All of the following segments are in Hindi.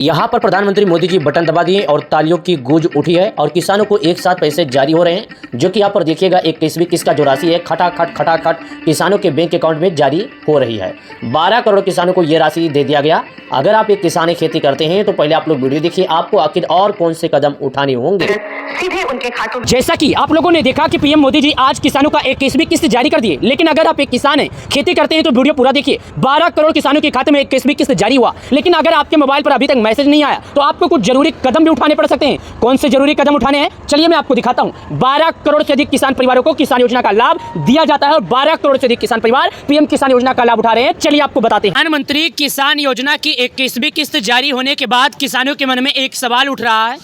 यहाँ पर प्रधानमंत्री मोदी जी बटन दबा दिए और तालियों की गूंज उठी है और किसानों को एक साथ पैसे जारी हो रहे हैं, जो कि यहाँ पर देखिएगा एक किस्म किसका जो राशि है खटाखट किसानों के बैंक अकाउंट में जारी हो रही है। 12 करोड़ किसानों को ये राशि दे दिया गया। अगर आप एक किसानी खेती करते हैं तो पहले आप लोग वीडियो देखिए, आपको आखिर और कौन से कदम उठाने होंगे सीधे उनके खातों। जैसा कि आप लोगों ने देखा कि पीएम मोदी जी आज किसानों का 21वीं किस्त जारी कर दिए, लेकिन अगर आप एक किसान हैं, खेती करते हैं तो वीडियो पूरा देखिए। 12 करोड़ किसानों के खाते में 21वीं किस्त जारी हुआ, लेकिन अगर आपके मोबाइल पर अभी तक मैसेज नहीं आया तो आपको कुछ जरूरी कदम भी उठाने पड़ सकते हैं। कौन से जरूरी कदम उठाने हैं, चलिए मैं आपको दिखाता हूं। 12 करोड़ से अधिक किसान परिवारों को किसान योजना का लाभ दिया जाता है और 12 करोड़ से अधिक किसान परिवार पीएम किसान योजना का लाभ उठा रहे हैं। चलिए आपको बताते हैं। प्रधानमंत्री किसान योजना की 21वीं किस्त जारी होने के बाद किसानों के मन में एक सवाल उठ रहा है,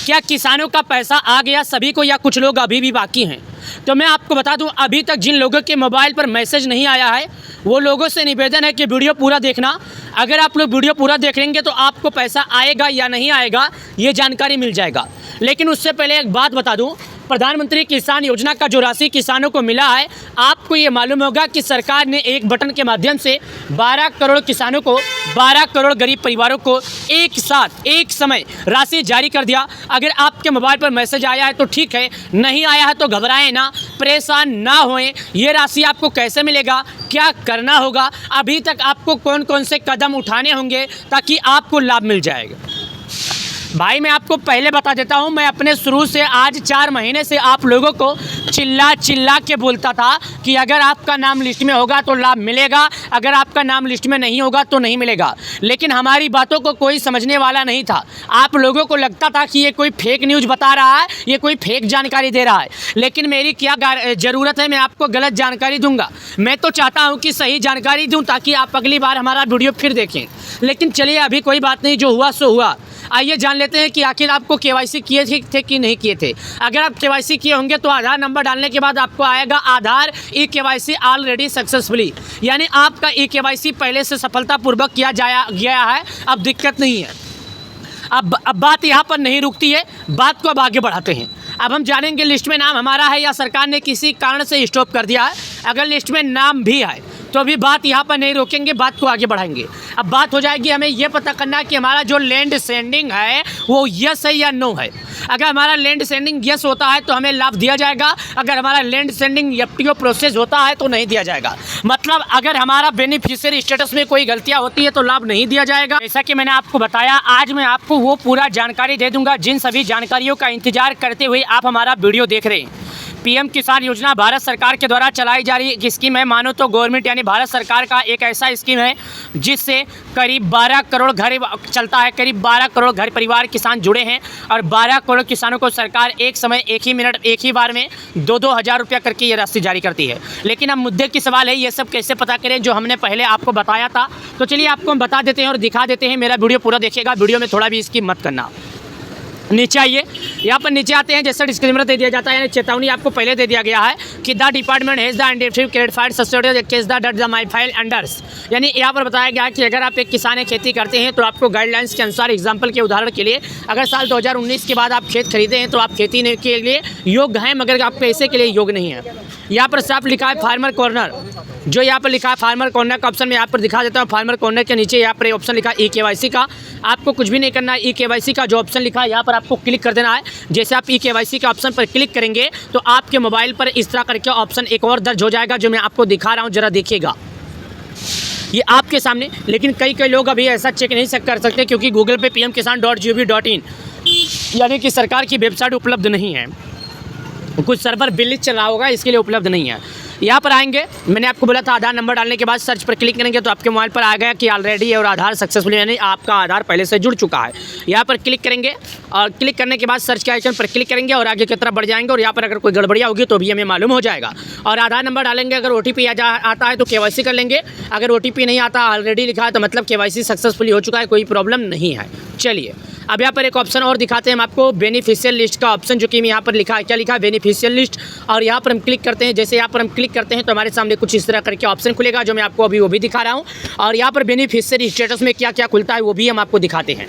क्या किसानों का पैसा आ गया सभी को या कुछ लोग अभी भी बाकी हैं? तो मैं आपको बता दूं, अभी तक जिन लोगों के मोबाइल पर मैसेज नहीं आया है वो लोगों से निवेदन है कि वीडियो पूरा देखना। अगर आप लोग वीडियो पूरा देख लेंगे तो आपको पैसा आएगा या नहीं आएगा ये जानकारी मिल जाएगा। लेकिन उससे पहले एक बात बता दूं, प्रधानमंत्री किसान योजना का जो राशि किसानों को मिला है, आपको ये मालूम होगा कि सरकार ने एक बटन के माध्यम से 12 करोड़ किसानों को, 12 करोड़ गरीब परिवारों को एक साथ एक समय राशि जारी कर दिया। अगर आपके मोबाइल पर मैसेज आया है तो ठीक है, नहीं आया है तो घबराएं ना, परेशान ना होएं। ये राशि आपको कैसे मिलेगा, क्या करना होगा, अभी तक आपको कौन कौन से कदम उठाने होंगे ताकि आपको लाभ मिल जाएगा। भाई मैं आपको पहले बता देता हूं, मैं अपने शुरू से आज 4 महीने से आप लोगों को चिल्ला के बोलता था कि अगर आपका नाम लिस्ट में होगा तो लाभ मिलेगा, अगर आपका नाम लिस्ट में नहीं होगा तो नहीं मिलेगा। लेकिन हमारी बातों को कोई समझने वाला नहीं था। आप लोगों को लगता था कि ये कोई फेक न्यूज़ बता रहा है, ये कोई फेक जानकारी दे रहा है। लेकिन मेरी क्या ज़रूरत है, मैं आपको गलत जानकारी दूंगा। मैं तो चाहता हूँ कि सही जानकारी दूँ ताकि आप अगली बार हमारा वीडियो फिर देखें। लेकिन चलिए अभी कोई बात नहीं, जो हुआ सो हुआ। आइए जान लेते हैं कि आखिर आपको केवाईसी किए थे कि नहीं किए थे। अगर आप केवाईसी किए होंगे तो आधार नंबर डालने के बाद आपको आएगा आधार ई केवाईसी ऑलरेडी सक्सेसफुली, यानी आपका ई केवाईसी पहले से सफलतापूर्वक किया गया है, अब दिक्कत नहीं है। अब बात यहाँ पर नहीं रुकती है, बात को अब आगे बढ़ाते हैं। अब हम जानेंगे लिस्ट में नाम हमारा है या सरकार ने किसी कारण से स्टॉप कर दिया है। अगर लिस्ट में नाम भी है तो अभी बात यहाँ पर नहीं रोकेंगे, बात को आगे बढ़ाएंगे। अब बात हो जाएगी, हमें ये पता करना है कि हमारा जो लैंड सेंडिंग है वो यस है या नो है। अगर हमारा लैंड सेंडिंग यस होता है तो हमें लाभ दिया जाएगा, अगर हमारा लैंड सेंडिंग एफटीओ प्रोसेस होता है तो नहीं दिया जाएगा। मतलब अगर हमारा बेनिफिशियरी स्टेटस में कोई गलतियाँ होती है तो लाभ नहीं दिया जाएगा। जैसा कि मैंने आपको बताया, आज मैं आपको वो पूरा जानकारी दे दूंगा जिन सभी जानकारियों का इंतजार करते हुए आप हमारा वीडियो देख रहे हैं। पीएम किसान योजना भारत सरकार के द्वारा चलाई जा रही एक स्कीम है। मानो तो गवर्नमेंट यानी भारत सरकार का एक ऐसा स्कीम है जिससे करीब 12 करोड़ घर चलता है, करीब 12 करोड़ घर परिवार किसान जुड़े हैं और 12 करोड़ किसानों को सरकार एक समय, एक ही मिनट, एक ही बार में 2-2 हज़ार रुपया करके ये राशि जारी करती है। लेकिन अब मुद्दे की सवाल है, ये सब कैसे पता करें जो हमने पहले आपको बताया था। तो चलिए आपको हम बता देते हैं और दिखा देते हैं। मेरा वीडियो पूरा देखिएगा, वीडियो में थोड़ा भी इसकी मत करना। नीचे आइए, यहाँ पर नीचे आते हैं। जैसे डिस्क्लेमर दे दिया जाता है, यानी चेतावनी आपको पहले दे दिया गया है कि the department has the identified clarified subsidised case the my file अंडर्स, यानी यहाँ पर बताया गया है कि अगर आप एक किसान खेती करते हैं तो आपको गाइडलाइंस के अनुसार, एग्जाम्पल के उदाहरण के लिए, अगर साल 2019 के बाद आप खेत खरीदे हैं तो आप खेती के लिए योग्य हैं, मगर आप पैसे के लिए योग्य नहीं है। यहाँ पर साफ लिखा है फार्मर कॉर्नर, जो यहाँ पर लिखा है फार्मर कॉर्नर का ऑप्शन में यहाँ पर दिखा देता हूँ। फार्मर कॉर्नर के नीचे यहाँ पर ऑप्शन लिखा है ई केवाईसी का। आपको कुछ भी नहीं करना है, ई केवाईसी का जो ऑप्शन लिखा है यहाँ पर आपको क्लिक कर देना है। जैसे आप ई केवाईसी के ऑप्शन पर क्लिक करेंगे तो आपके मोबाइल पर इस तरह करके ऑप्शन एक और दर्ज हो जाएगा, जो मैं आपको दिखा रहा हूँ, जरा देखिएगा ये आपके सामने। लेकिन कई लोग अभी ऐसा चेक नहीं कर सकते क्योंकि गूगल पे pmkisan.gov.in यानी कि सरकार की वेबसाइट उपलब्ध नहीं है, कुछ सर्वर बिलिज चल रहा होगा, इसके लिए उपलब्ध नहीं है। यहाँ पर आएंगे, मैंने आपको बोला था आधार नंबर डालने के बाद सर्च पर क्लिक करेंगे तो आपके मोबाइल पर आ गया कि ऑलरेडी और आधार सक्सेसफुल, यानी आपका आधार पहले से जुड़ चुका है। यहाँ पर क्लिक करेंगे और क्लिक करने के बाद सर्च के आइकन पर क्लिक करेंगे और आगे की तरफ बढ़ जाएंगे और यहाँ पर अगर कोई गड़बड़ियाँ होगी तो भी हमें मालूम हो जाएगा। और आधार नंबर डालेंगे, अगर OTP आता है तो केवाईसी कर लेंगे, अगर OTP नहीं आता, ऑलरेडी लिखा है, तो मतलब केवाईसी सक्सेसफुली हो चुका है, कोई प्रॉब्लम नहीं है। चलिए अब यहाँ पर एक ऑप्शन और दिखाते हैं हम आपको, बेनिफिशियल लिस्ट का ऑप्शन, जो कि यहाँ पर लिखा है, क्या लिखा है, बेनिफिशियल लिस्ट। और यहाँ पर हम क्लिक करते हैं। जैसे यहाँ पर हम क्लिक करते हैं तो हमारे सामने कुछ इस तरह करके ऑप्शन खुलेगा, जो मैं आपको अभी वो भी दिखा रहा हूँ। और यहाँ पर बेनिफिशियरी स्टेटस में क्या क्या खुलता है वो भी हम आपको दिखाते हैं।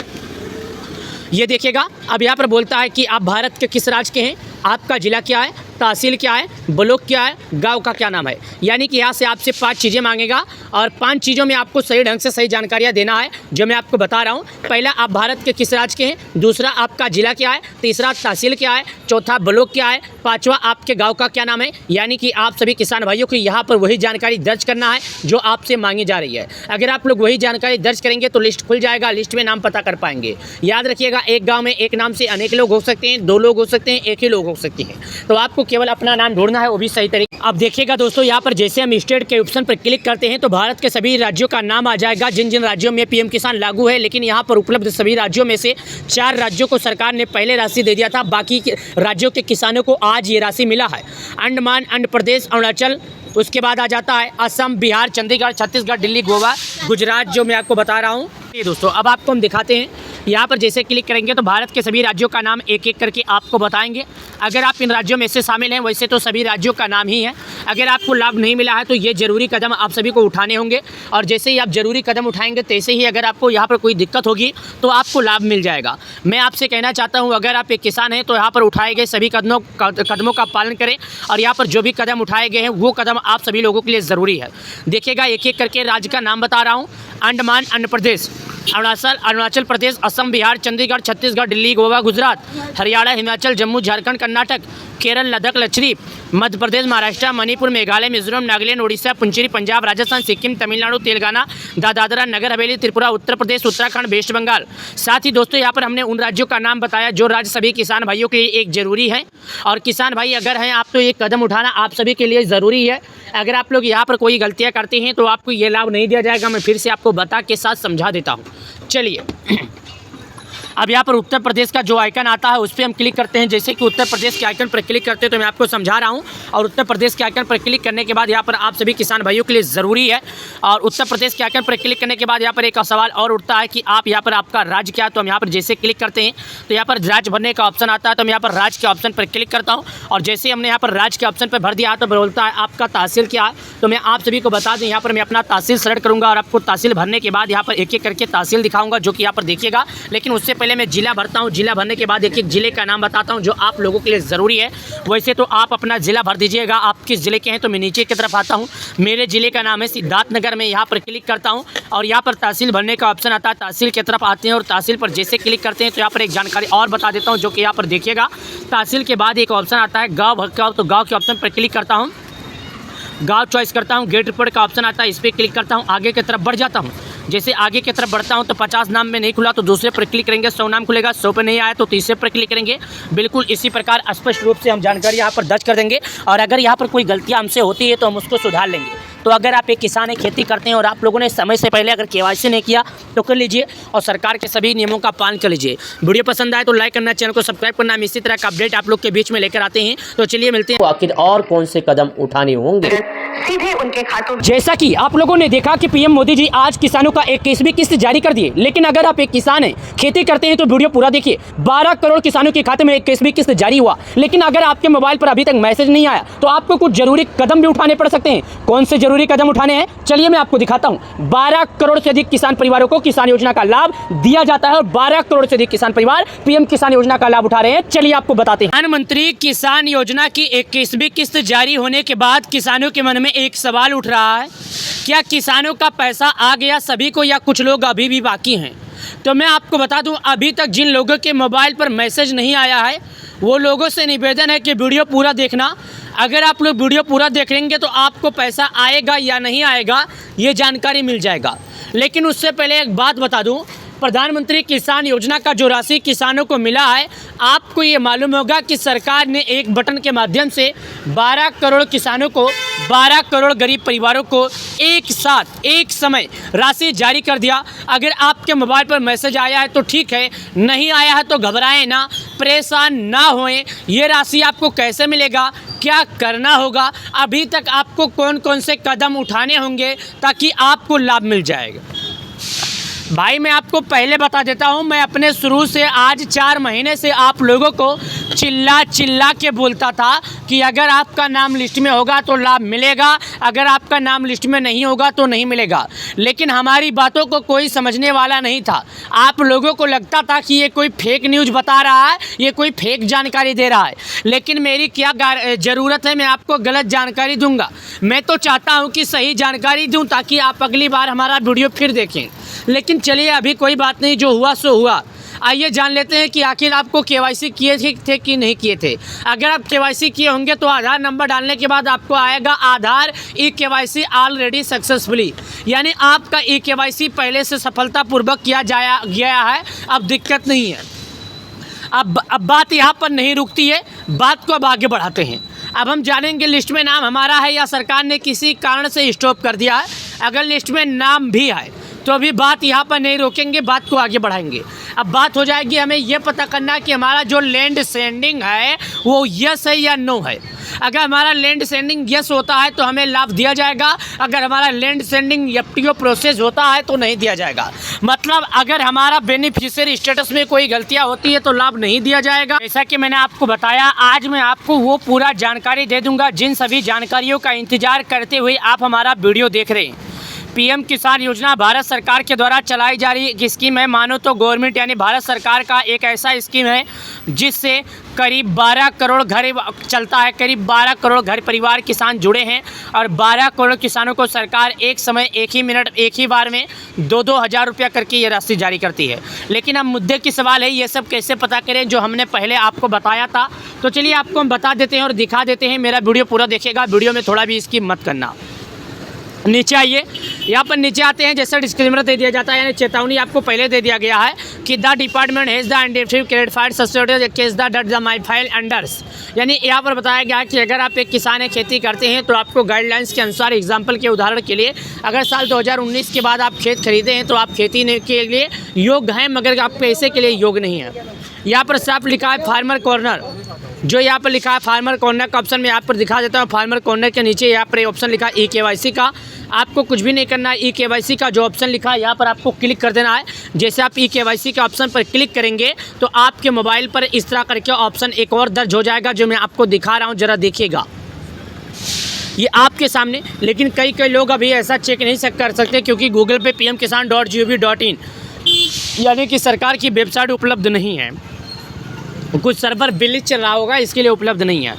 ये देखिएगा, अब यहाँ पर बोलता है कि आप भारत के किस राज्य के हैं, आपका ज़िला क्या है, तहसील क्या है, ब्लॉक क्या है, गांव का क्या नाम है। यानी कि यहाँ से आपसे 5 चीज़ें मांगेगा और 5 चीज़ों में आपको सही ढंग से सही जानकारियाँ देना है जो मैं आपको बता रहा हूँ। पहला, आप भारत के किस राज्य के हैं, दूसरा आपका जिला क्या है, तीसरा तहसील क्या है, चौथा ब्लॉक क्या है, पाँचवा आपके गाँव का क्या नाम है। यानी कि आप सभी किसान भाइयों को यहाँ पर वही जानकारी दर्ज करना है जो आपसे मांगी जा रही है। अगर आप लोग वही जानकारी दर्ज करेंगे तो लिस्ट खुल जाएगा, लिस्ट में नाम पता कर पाएंगे। याद रखिएगा, एक गाँव में एक नाम से अनेक लोग हो सकते हैं, 2 लोग हो सकते हैं, एक ही लोग हो सकते हैं। तो आपको केवल अपना नाम ढूंढना है, वो भी सही तरीके। अब देखिएगा दोस्तों, यहाँ पर जैसे हम स्टेट के ऑप्शन पर क्लिक करते हैं तो भारत के सभी राज्यों का नाम आ जाएगा जिन जिन राज्यों में पीएम किसान लागू है। लेकिन यहाँ पर उपलब्ध सभी राज्यों में से 4 राज्यों को सरकार ने पहले राशि दे दिया था, बाकी राज्यों के किसानों को आज ये राशि मिला है। अंडमान, आंध्र प्रदेश, अरुणाचल, उसके बाद आ जाता है असम, बिहार, चंडीगढ़, छत्तीसगढ़, दिल्ली, गोवा, गुजरात, जो मैं आपको बता रहा हूँ। ये दोस्तों अब आपको हम दिखाते हैं। यहाँ पर जैसे क्लिक करेंगे तो भारत के सभी राज्यों का नाम एक एक करके आपको बताएंगे। अगर आप इन राज्यों में से शामिल हैं, वैसे तो सभी राज्यों का नाम ही है। अगर आपको लाभ नहीं मिला है तो ये ज़रूरी कदम आप सभी को उठाने होंगे और जैसे ही आप ज़रूरी कदम उठाएंगे तैसे ही अगर आपको यहाँ पर कोई दिक्कत होगी तो आपको लाभ मिल जाएगा। मैं आपसे कहना चाहता हूँ, अगर आप एक किसान हैं तो यहाँ पर उठाए गए सभी कदमों का पालन करें और यहाँ पर जो भी कदम उठाए गए हैं वो कदम आप सभी लोगों के लिए ज़रूरी है। देखिएगा, एक एक करके राज्य का नाम बता रहा हूँ। अंडमान, आंध्र प्रदेश, अरुणाचल प्रदेश, असम, बिहार, चंडीगढ़, छत्तीसगढ़, दिल्ली, गोवा, गुजरात, हरियाणा, हिमाचल, जम्मू, झारखंड, कर्नाटक, केरल, लद्दाख, लक्षद्वीप, मध्य प्रदेश, महाराष्ट्र, मणिपुर, मेघालय, मिजोरम, नागालैंड, उड़ीसा, पुंचेरी, पंजाब, राजस्थान, सिक्किम, तमिलनाडु, तेलंगाना, दादरा नगर हवेली, त्रिपुरा, उत्तर प्रदेश, उत्तराखंड, वेस्ट बंगाल। साथ ही दोस्तों यहाँ पर हमने उन राज्यों का नाम बताया जो राज्य सभी किसान भाइयों के लिए एक ज़रूरी है। और किसान भाई अगर हैं आप तो ये कदम उठाना आप सभी के लिए ज़रूरी है। अगर आप लोग यहाँ पर कोई गलतियाँ करते हैं तो आपको ये लाभ नहीं दिया जाएगा। मैं फिर से आपको बता के साथ समझा देता हूँ। चलिए अब यहाँ पर उत्तर प्रदेश का जो आइकन आता है उस पर हम क्लिक करते हैं। जैसे कि उत्तर प्रदेश के आइकन पर क्लिक करते हैं तो मैं आपको समझा रहा हूँ। और उत्तर प्रदेश के आइकन पर क्लिक करने के बाद यहाँ पर आप सभी किसान भाइयों के लिए ज़रूरी है। और उत्तर प्रदेश के आइकन पर क्लिक करने के बाद यहाँ पर एक सवाल और उठता है कि आप यहाँ पर आपका राज्य क्या है। तो हम यहाँ पर जैसे क्लिक करते हैं तो यहाँ पर राज्य भरने का ऑप्शन आता है। तो मैं यहाँ पर राज्य के ऑप्शन पर क्लिक करता हूँ और जैसे हमने यहाँ पर राज्य के ऑप्शन पर भर दिया तो बोलता है आपका तहसील क्या है। तो मैं आप सभी को बता दूँ, यहाँ पर मैं अपना तहसील सेलेक्ट करूँगा और आपको तहसील भरने के बाद यहाँ पर एक एक करके तहसील दिखाऊँगा जो कि यहाँ पर देखिएगा। लेकिन उससे पहले मैं जिला भरता हूँ। जिला भरने के बाद एक एक जिले का नाम बताता हूं जो आप लोगों के लिए ज़रूरी है। वैसे तो आप अपना ज़िला भर दीजिएगा, आप किस ज़िले के हैं। तो मैं नीचे की तरफ आता हूं, मेरे ज़िले का नाम है सिद्धार्थनगर। में यहाँ पर क्लिक करता हूं और यहाँ पर तहसील भरने का ऑप्शन आता है। तहसील की तरफ आते हैं और तहसील पर जैसे क्लिक करते हैं तो यहाँ पर एक जानकारी और बता देता हूँ जो कि यहाँ पर देखिएगा। तहसील के बाद एक ऑप्शन आता है गाँव का, तो गाँव के ऑप्शन पर क्लिक करता हूँ, गाँव चॉइस करता हूँ। गेट रिपोर्ट का ऑप्शन आता है, इस पर क्लिक करता हूँ, आगे की तरफ बढ़ जाता हूँ। जैसे आगे की तरफ बढ़ता हूं तो 50 नाम में नहीं खुला तो दूसरे पर क्लिक करेंगे, 100 नाम खुलेगा, 100 पे नहीं आया तो तीसरे पर क्लिक करेंगे। बिल्कुल इसी प्रकार स्पष्ट रूप से हम जानकारी यहाँ पर दर्ज कर देंगे और अगर यहाँ पर कोई गलतियाँ हमसे होती है तो हम उसको सुधार लेंगे। तो अगर आप एक किसान है, खेती करते हैं और आप लोगों ने समय से पहले अगर KYC नहीं किया तो कर लीजिए और सरकार के सभी नियमों का पालन कर लीजिए। वीडियो पसंद आए तो लाइक करना, चैनल को सब्सक्राइब करना। हम इसी तरह का अपडेट आप लोग के बीच में लेकर आते हैं। तो चलिए मिलते हैं। तो आखिर और कौन से कदम उठाने होंगे सीधे उनके खातों। जैसा कि आप लोगों ने देखा कि पीएम मोदी जी आज किसानों का 21वीं किस्त जारी कर दिए। लेकिन अगर आप एक किसान हैं, खेती करते हैं तो वीडियो पूरा देखिए। 12 करोड़ किसानों के खाते में 21वीं किस्त जारी हुआ। लेकिन अगर आपके मोबाइल पर अभी तक मैसेज नहीं आया तो आपको कुछ जरूरी कदम भी उठाने पड़ सकते हैं। कौन से जरूरी कदम उठाने हैं चलिए मैं आपको दिखाता हूं। 12 करोड़ से अधिक किसान परिवारों को किसान योजना का लाभ दिया जाता है और 12 करोड़ से अधिक किसान परिवार पीएम किसान योजना का लाभ उठा रहे हैं। चलिए आपको बताते हैं। प्रधानमंत्री किसान योजना की 21वीं किस्त जारी होने के बाद किसानों के मन में एक सवाल उठ रहा है, क्या किसानों का पैसा आ गया सभी को या कुछ लोग अभी भी बाकी हैं। तो मैं आपको बता दूं, अभी तक जिन लोगों के मोबाइल पर मैसेज नहीं आया है वो लोगों से निवेदन है कि वीडियो पूरा देखना। अगर आप लोग वीडियो पूरा देखेंगे तो आपको पैसा आएगा या नहीं आएगा ये जानकारी मिल जाएगा। लेकिन उससे पहले एक बात बता दूं, प्रधानमंत्री किसान योजना का जो राशि किसानों को मिला है, आपको ये मालूम होगा कि सरकार ने एक बटन के माध्यम से 12 करोड़ किसानों को, 12 करोड़ गरीब परिवारों को एक साथ एक समय राशि जारी कर दिया। अगर आपके मोबाइल पर मैसेज आया है तो ठीक है, नहीं आया है तो घबराएं ना, परेशान ना होएं। ये राशि आपको कैसे मिलेगा, क्या करना होगा, अभी तक आपको कौन कौन से कदम उठाने होंगे ताकि आपको लाभ मिल जाएगा। भाई मैं आपको पहले बता देता हूं, मैं अपने शुरू से आज 4 महीने से आप लोगों को चिल्ला चिल्ला के बोलता था कि अगर आपका नाम लिस्ट में होगा तो लाभ मिलेगा, अगर आपका नाम लिस्ट में नहीं होगा तो नहीं मिलेगा। लेकिन हमारी बातों को कोई समझने वाला नहीं था। आप लोगों को लगता था कि ये कोई फेक न्यूज़ बता रहा है, ये कोई फेक जानकारी दे रहा है। लेकिन मेरी क्या ज़रूरत है, मैं आपको गलत जानकारी दूंगा। मैं तो चाहता हूँ कि सही जानकारी दूँ ताकि आप अगली बार हमारा वीडियो फिर देखें। लेकिन चलिए अभी कोई बात नहीं, जो हुआ सो हुआ। आइए जान लेते हैं कि आखिर आपको केवाईसी किए थे कि नहीं किए थे। अगर आप केवाईसी किए होंगे तो आधार नंबर डालने के बाद आपको आएगा आधार ई केवाईसी ऑलरेडी सक्सेसफुली, यानी आपका ई केवाईसी पहले से सफलतापूर्वक किया गया है। अब दिक्कत नहीं है। अब बात यहाँ पर नहीं रुकती है, बात को अब आगे बढ़ाते हैं। अब हम जानेंगे लिस्ट में नाम हमारा है या सरकार ने किसी कारण से स्टॉप कर दिया है। अगर लिस्ट में नाम भी है तो अभी बात यहाँ पर नहीं रोकेंगे, बात को आगे बढ़ाएंगे। अब बात हो जाएगी, हमें यह पता करना कि हमारा जो लैंड सेंडिंग है वो यस है या नो है। अगर हमारा लैंड सेंडिंग यस होता है तो हमें लाभ दिया जाएगा, अगर हमारा लैंड सेंडिंग एफटीओ प्रोसेस होता है तो नहीं दिया जाएगा। मतलब अगर हमारा बेनिफिशियरी स्टेटस में कोई गलतियां होती है तो लाभ नहीं दिया जाएगा। जैसा कि मैंने आपको बताया, आज मैं आपको वो पूरा जानकारी दे दूंगा जिन सभी जानकारियों का इंतजार करते हुए आप हमारा वीडियो देख रहे हैं। पीएम किसान योजना भारत सरकार के द्वारा चलाई जा रही एक स्कीम है। मानो तो गवर्नमेंट यानी भारत सरकार का एक ऐसा स्कीम है जिससे करीब 12 करोड़ घर चलता है। करीब 12 करोड़ घर परिवार किसान जुड़े हैं और 12 करोड़ किसानों को सरकार एक समय, एक ही मिनट, एक ही बार में 2-2 हज़ार रुपया करके ये राशि जारी करती है। लेकिन अब मुद्दे की सवाल है, ये सब कैसे पता करें जो हमने पहले आपको बताया था। तो चलिए आपको हम बता देते हैं और दिखा देते हैं। मेरा वीडियो पूरा देखिएगा, वीडियो में थोड़ा भी स्किप मत करना। नीचे आइए, यहाँ पर नीचे आते हैं। जैसा डिस्क्लेमर दे दिया जाता है, यानी चेतावनी आपको पहले दे दिया गया है कि the department has the identified clarified subsidy case the that the my file अंडर्स, यानी यहाँ पर बताया गया है कि अगर आप एक किसान है, खेती करते हैं तो आपको गाइडलाइंस के अनुसार, एग्जाम्पल के उदाहरण के लिए, अगर साल 2019 के बाद आप खेत खरीदे हैं तो आप खेती के लिए योग्य हैं, मगर आप पैसे के लिए योग्य नहीं है। यहाँ पर साफ लिखा है फार्मर कॉर्नर, जो यहाँ पर लिखा है फार्मर कॉर्नर का ऑप्शन मैं यहाँ पर दिखा देता हूँ। फार्मर कॉर्नर के नीचे यहाँ पर ऑप्शन लिखा है ई केवाईसी का। आपको कुछ भी नहीं करना है, ई केवाईसी का जो ऑप्शन लिखा है यहाँ पर आपको क्लिक कर देना है। जैसे आप ई केवाईसी के ऑप्शन पर क्लिक करेंगे तो आपके मोबाइल पर इस तरह करके ऑप्शन एक और दर्ज हो जाएगा, जो मैं आपको दिखा रहा हूँ, ज़रा देखिएगा ये आपके सामने। लेकिन कई लोग अभी ऐसा चेक नहीं कर सकते क्योंकि गूगल पे pmkisan.gov.in यानी कि सरकार की वेबसाइट उपलब्ध नहीं है। कुछ सर्वर बिल चल रहा होगा, इसके लिए उपलब्ध नहीं है।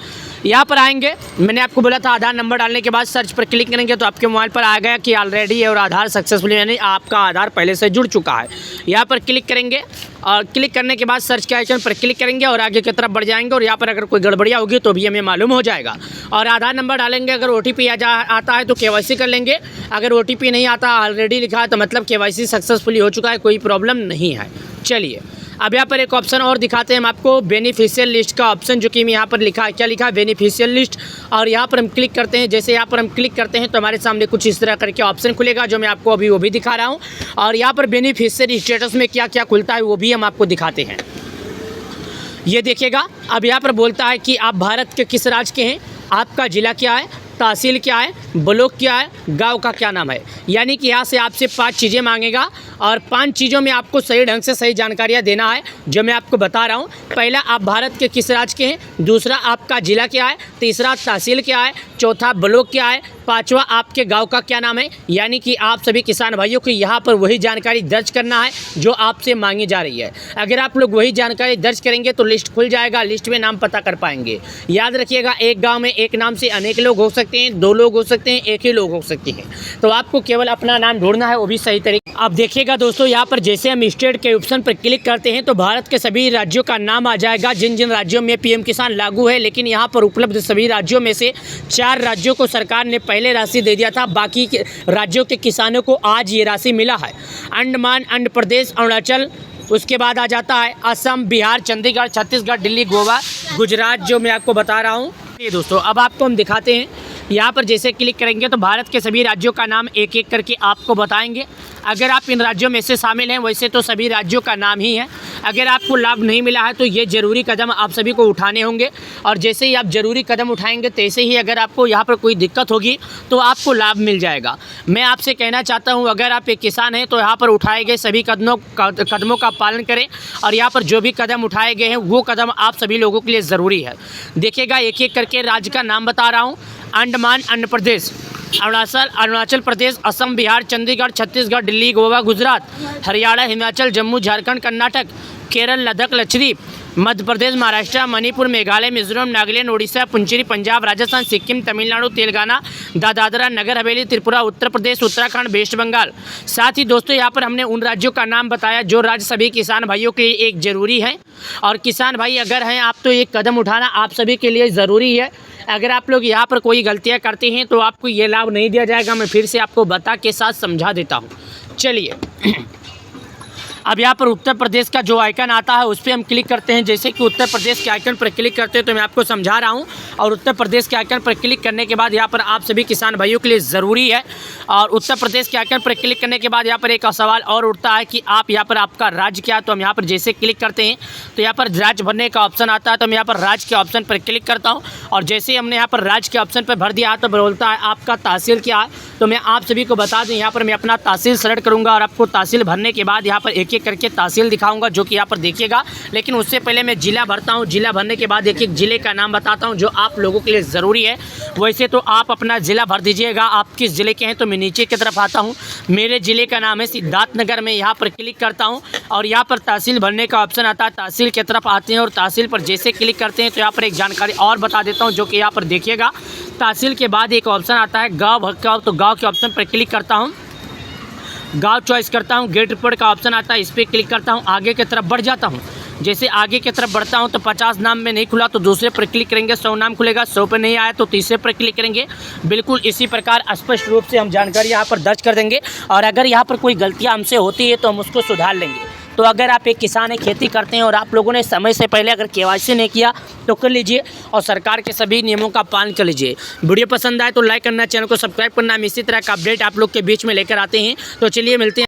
यहाँ पर आएंगे, मैंने आपको बोला था आधार नंबर डालने के बाद सर्च पर क्लिक करेंगे तो आपके मोबाइल पर आ गया कि ऑलरेडी है और आधार सक्सेसफुली, यानी आपका आधार पहले से जुड़ चुका है। यहाँ पर क्लिक करेंगे और क्लिक करने के बाद सर्च के आइकन पर क्लिक करेंगे और आगे की तरफ बढ़ जाएंगे और यहाँ पर अगर कोई गड़बड़ियाँ होगी तो भी हमें मालूम हो जाएगा। और आधार नंबर डालेंगे, अगर OTP आता है तो केवाईसी कर लेंगे। अगर OTP नहीं आता, ऑलरेडी लिखा है, तो मतलब केवाईसी सक्सेसफुली हो चुका है, कोई प्रॉब्लम नहीं है। चलिए अब यहाँ पर एक ऑप्शन और दिखाते हैं हम आपको, बेनिफिशियल लिस्ट का ऑप्शन, जो कि यहाँ पर लिखा है, क्या लिखा है, बेनिफिशियल लिस्ट। और यहाँ पर हम क्लिक करते हैं। जैसे यहाँ पर हम क्लिक करते हैं तो हमारे सामने कुछ इस तरह करके ऑप्शन खुलेगा, जो मैं आपको अभी वो भी दिखा रहा हूँ। और यहाँ पर बेनिफिशियरी स्टेटस में क्या क्या खुलता है वो भी हम आपको दिखाते हैं। ये देखिएगा, अब यहाँ पर बोलता है कि आप भारत के किस राज्य के हैं, आपका ज़िला क्या है, तहसील क्या है, ब्लॉक क्या है, गांव का क्या नाम है। यानी कि यहाँ से आपसे 5 चीज़ें मांगेगा और 5 चीज़ों में आपको सही ढंग से सही जानकारियाँ देना है, जो मैं आपको बता रहा हूँ। पहला, आप भारत के किस राज्य के हैं। दूसरा, आपका ज़िला क्या है। तीसरा, तहसील क्या है। चौथा, ब्लॉक क्या है। पाँचवा, आपके गांव का क्या नाम है। यानी कि आप सभी किसान भाइयों को यहाँ पर वही जानकारी दर्ज करना है जो आपसे मांगी जा रही है। अगर आप लोग वही जानकारी दर्ज करेंगे तो लिस्ट खुल जाएगा, लिस्ट में नाम पता कर पाएंगे। याद रखिएगा, एक गांव में एक नाम से अनेक लोग हो सकते हैं, 2 लोग हो सकते हैं, एक ही लोग हो सकते हैं। तो आपको केवल अपना नाम ढूंढना है, वो भी सही तरीके। अब देखिएगा दोस्तों, यहाँ पर जैसे हम स्टेट के ऑप्शन पर क्लिक करते हैं तो भारत के सभी राज्यों का नाम आ जाएगा, जिन जिन राज्यों में पीएम किसान लागू है। लेकिन यहाँ पर उपलब्ध सभी राज्यों में से 4 राज्यों को सरकार ने पहले राशि दे दिया था, बाकी के राज्यों के किसानों को आज ये राशि मिला है। अंडमान, आंध्र प्रदेश, अरुणाचल, उसके बाद आ जाता है असम, बिहार, चंडीगढ़, छत्तीसगढ़, दिल्ली, गोवा, गुजरात, जो मैं आपको बता रहा हूँ। ये दोस्तों अब आपको हम दिखाते हैं। यहाँ पर जैसे क्लिक करेंगे तो भारत के सभी राज्यों का नाम एक एक करके आपको बताएंगे। अगर आप इन राज्यों में से शामिल हैं, वैसे तो सभी राज्यों का नाम ही है। अगर आपको लाभ नहीं मिला है तो ये ज़रूरी कदम आप सभी को उठाने होंगे, और जैसे ही आप ज़रूरी कदम उठाएंगे तैसे ही अगर आपको यहाँ पर कोई दिक्कत होगी तो आपको लाभ मिल जाएगा। मैं आपसे कहना चाहता हूँ, अगर आप एक किसान हैं तो यहाँ पर उठाए गए सभी कदमों का पालन करें, और यहाँ पर जो भी कदम उठाए गए हैं वो कदम आप सभी लोगों के लिए ज़रूरी है। देखिएगा, एक एक करके राज्य का नाम बता रहा हूँ। अंडमान आंध्र प्रदेश, अरुणाचल प्रदेश, असम, बिहार, चंडीगढ़, छत्तीसगढ़, दिल्ली, गोवा, गुजरात, हरियाणा, हिमाचल, जम्मू, झारखंड, कर्नाटक, केरल, लद्दाख, लक्षद्वीप, मध्य प्रदेश, महाराष्ट्र, मणिपुर, मेघालय, मिजोरम, नागालैंड, उड़ीसा, पुंचेरी, पंजाब, राजस्थान, सिक्किम, तमिलनाडु, तेलंगाना, दादरा नगर हवेली, त्रिपुरा, उत्तर प्रदेश, उत्तराखंड, वेस्ट बंगाल। साथ ही दोस्तों यहाँ पर हमने उन राज्यों का नाम बताया जो राज्य सभी किसान भाइयों के लिए एक ज़रूरी है, और किसान भाई अगर हैं आप तो एक कदम उठाना आप सभी के लिए ज़रूरी है। अगर आप लोग यहाँ पर कोई गलतियाँ करते हैं तो आपको ये लाभ नहीं दिया जाएगा। मैं फिर से आपको बता के साथ समझा देता हूँ। चलिए, अब यहाँ पर उत्तर प्रदेश का जो आइकन आता है उस पर हम क्लिक करते हैं। जैसे कि उत्तर प्रदेश के आइकन पर क्लिक करते हैं तो मैं आपको समझा रहा हूँ, और उत्तर प्रदेश के आइकन पर क्लिक करने के बाद यहाँ पर आप सभी किसान भाइयों के लिए ज़रूरी है। और उत्तर प्रदेश के आइकन पर क्लिक करने के बाद यहाँ पर एक सवाल और उठता है कि आप यहाँ पर आपका राज्य क्या है। तो हम यहाँ पर जैसे क्लिक करते हैं तो यहाँ पर राज्य भरने का ऑप्शन आता है, तो मैं यहाँ पर राज्य के ऑप्शन पर क्लिक करता हूँ, और जैसे ही हमने यहाँ पर राज्य के ऑप्शन पर भर दिया तो बोलता है आपका तहसील क्या है। तो मैं आप सभी को बता दूँ, यहाँ पर मैं अपना तहसील सेलेक्ट करूँगा, और आपको तहसील भरने के बाद यहाँ पर एक एक करके तहसील दिखाऊंगा जो कि यहाँ पर देखिएगा। लेकिन उससे पहले मैं जिला भरता हूँ। जिला भरने के बाद एक एक जिले का नाम बताता हूँ जो आप लोगों के लिए ज़रूरी है। वैसे तो आप अपना ज़िला भर दीजिएगा, आप किस ज़िले के हैं। तो मैं नीचे की तरफ आता हूँ, मेरे ज़िले का नाम है सिद्धार्थनगर। मैं यहाँ पर क्लिक करता हूँ और यहाँ पर तहसील भरने का ऑप्शन आता है। तहसील की तरफ आते हैं और तहसील पर जैसे क्लिक करते हैं तो यहाँ पर एक जानकारी और बता देता हूँ जो कि यहाँ पर देखिएगा। तहसील के बाद एक ऑप्शन आता है गाँव का, तो गाँव के ऑप्शन पर क्लिक करता हूँ, गांव चॉइस करता हूं। गेट रिपोर्ट का ऑप्शन आता है, इस पर क्लिक करता हूं, आगे की तरफ बढ़ जाता हूं। जैसे आगे की तरफ बढ़ता हूं तो 50 नाम में नहीं खुला तो दूसरे पर क्लिक करेंगे, 100 नाम खुलेगा, 100 पे नहीं आया तो तीसरे पर क्लिक करेंगे। बिल्कुल इसी प्रकार स्पष्ट रूप से हम जानकारी यहाँ पर दर्ज कर देंगे, और अगर यहाँ पर कोई गलतियाँ हमसे होती है तो हम उसको सुधार लेंगे। तो अगर आप एक किसान है, खेती करते हैं और आप लोगों ने समय से पहले अगर KYC नहीं किया तो कर लीजिए, और सरकार के सभी नियमों का पालन कर लीजिए। वीडियो पसंद आए तो लाइक करना, चैनल को सब्सक्राइब करना। हम इसी तरह का अपडेट आप लोग के बीच में लेकर आते हैं। तो चलिए मिलते हैं।